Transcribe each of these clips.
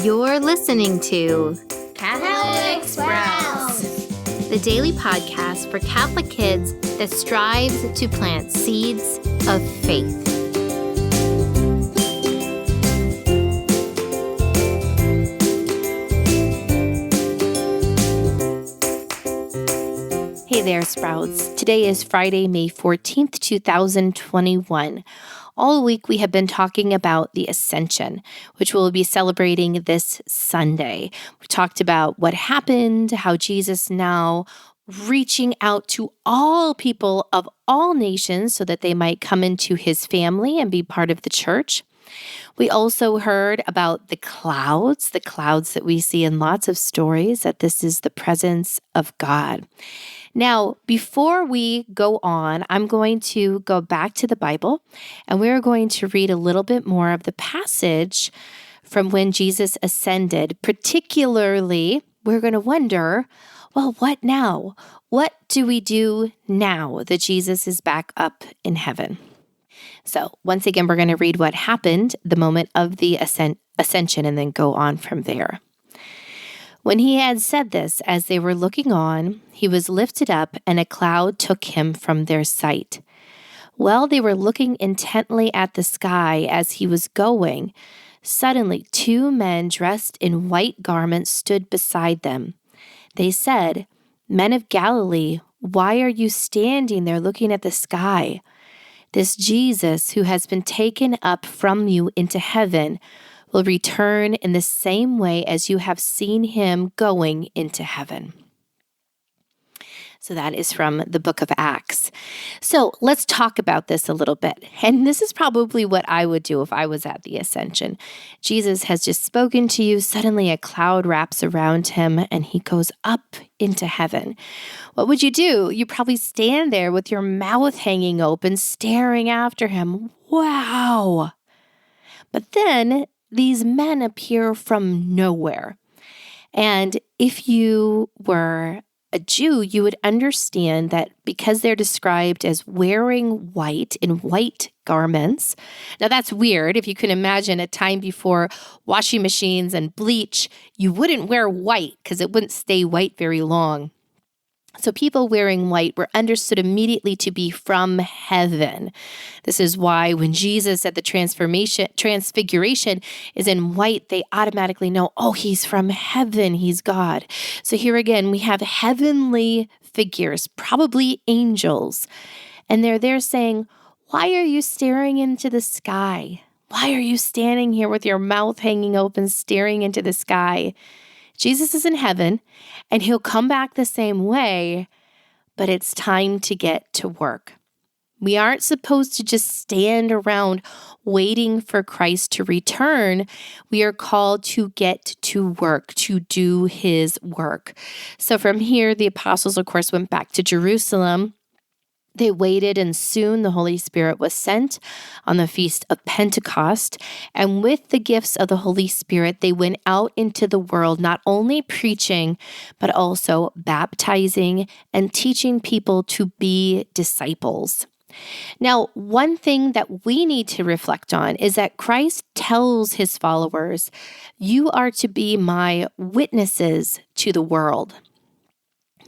You're listening to Catholic Sprouts, the daily podcast for Catholic kids that strives to plant seeds of faith. Hey there, Sprouts. Today is Friday, May 14th, 2021. All week we have been talking about the Ascension, which we'll be celebrating this Sunday. We talked about what happened, how Jesus now reaching out to all people of all nations so that they might come into his family and be part of the church. We also heard about the clouds that we see in lots of stories, that this is the presence of God. Now, before we go on, I'm going to go back to the Bible, and we're going to read a little bit more of the passage from when Jesus ascended. Particularly, we're going to wonder, well, what now? What do we do now that Jesus is back up in heaven? So once again, we're going to read what happened the moment of the ascension and then go on from there. When he had said this, as they were looking on, he was lifted up, and a cloud took him from their sight. While they were looking intently at the sky as he was going, suddenly 2 men dressed in white garments stood beside them. They said, "Men of Galilee, why are you standing there looking at the sky? This Jesus who has been taken up from you into heaven will return in the same way as you have seen him going into heaven." So that is from the book of Acts. So let's talk about this a little bit. And this is probably what I would do if I was at the Ascension. Jesus has just spoken to you. Suddenly a cloud wraps around him and he goes up into heaven. What would you do? You probably stand there with your mouth hanging open, staring after him. Wow. But then these men appear from nowhere. And if you were a Jew, you would understand that because they're described as wearing white in white garments. Now that's weird. If you can imagine a time before washing machines and bleach, you wouldn't wear white because it wouldn't stay white very long. So people wearing white were understood immediately to be from heaven. This is why when Jesus at the transfiguration is in white, they automatically know, oh, he's from heaven, he's God. So here again, we have heavenly figures, probably angels. And they're there saying, why are you staring into the sky? Why are you standing here with your mouth hanging open, staring into the sky? Jesus is in heaven, and he'll come back the same way, but it's time to get to work. We aren't supposed to just stand around waiting for Christ to return. We are called to get to work, to do his work. So from here, the apostles, of course, went back to Jerusalem. They waited, and soon the Holy Spirit was sent on the Feast of Pentecost. And with the gifts of the Holy Spirit, they went out into the world, not only preaching, but also baptizing and teaching people to be disciples. Now, one thing that we need to reflect on is that Christ tells his followers, "You are to be my witnesses to the world."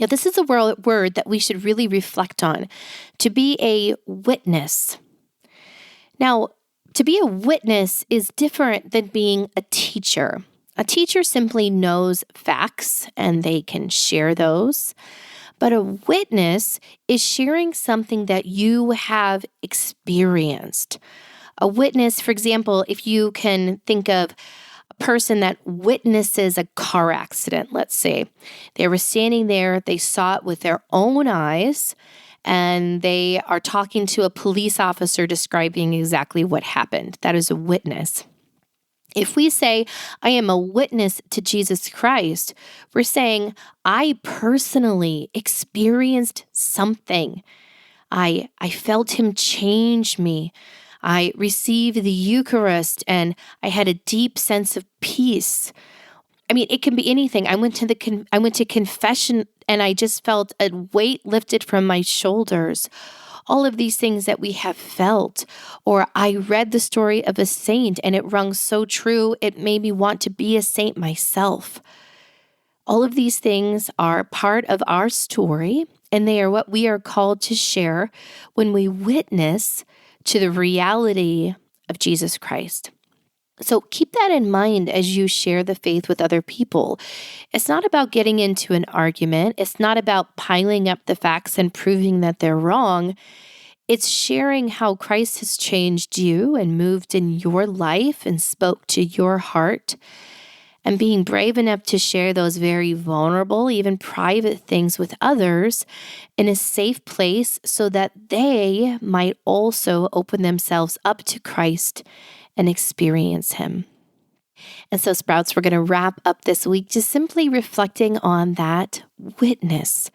Now, this is a word that we should really reflect on, to be a witness. Now, to be a witness is different than being a teacher. A teacher simply knows facts and they can share those. But a witness is sharing something that you have experienced. A witness, for example, if you can think of person that witnesses a car accident, let's say. They were standing there, they saw it with their own eyes, and they are talking to a police officer describing exactly what happened. That is a witness. If we say, I am a witness to Jesus Christ, we're saying, I personally experienced something. I felt him change me. I received the Eucharist and I had a deep sense of peace. I mean, it can be anything. I went to confession and I just felt a weight lifted from my shoulders. all of these things that we have felt. Or I read the story of a saint and it rung so true, it made me want to be a saint myself. All of these things are part of our story, and they are what we are called to share when we witness to the reality of Jesus Christ. So keep that in mind as you share the faith with other people. It's not about getting into an argument. It's not about piling up the facts and proving that they're wrong. It's sharing how Christ has changed you and moved in your life and spoke to your heart, and being brave enough to share those very vulnerable, even private things with others in a safe place so that they might also open themselves up to Christ and experience Him. And so, Sprouts, we're going to wrap up this week just simply reflecting on that witness.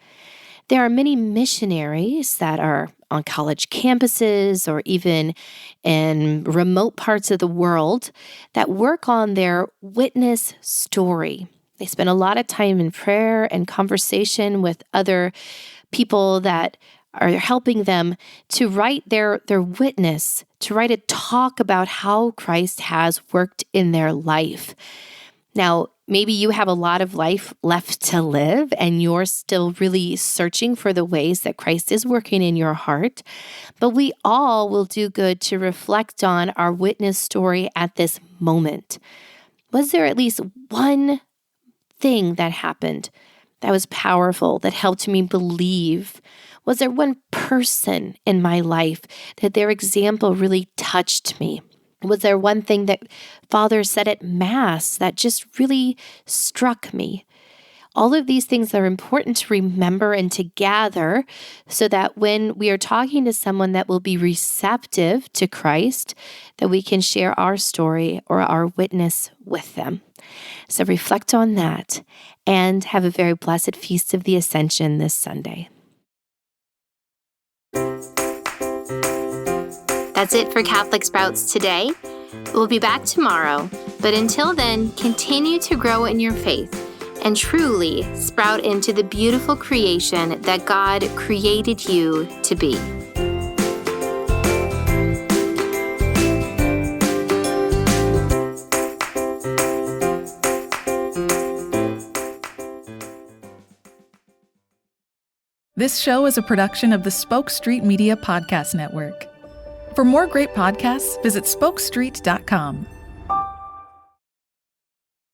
There are many missionaries that are on college campuses or even in remote parts of the world that work on their witness story. They spend a lot of time in prayer and conversation with other people that are helping them to write their witness, to write a talk about how Christ has worked in their life. Now, maybe you have a lot of life left to live and you're still really searching for the ways that Christ is working in your heart, but we all will do good to reflect on our witness story at this moment. Was there at least one thing that happened that was powerful, that helped me believe? Was there one person in my life that their example really touched me? Was there one thing that Father said at Mass that just really struck me? All of these things are important to remember and to gather so that when we are talking to someone that will be receptive to Christ, that we can share our story or our witness with them. So reflect on that and have a very blessed Feast of the Ascension this Sunday. That's it for Catholic Sprouts today. We'll be back tomorrow, but until then, continue to grow in your faith and truly sprout into the beautiful creation that God created you to be. This show is a production of the Spoke Street Media Podcast Network. For more great podcasts, visit spokestreet.com.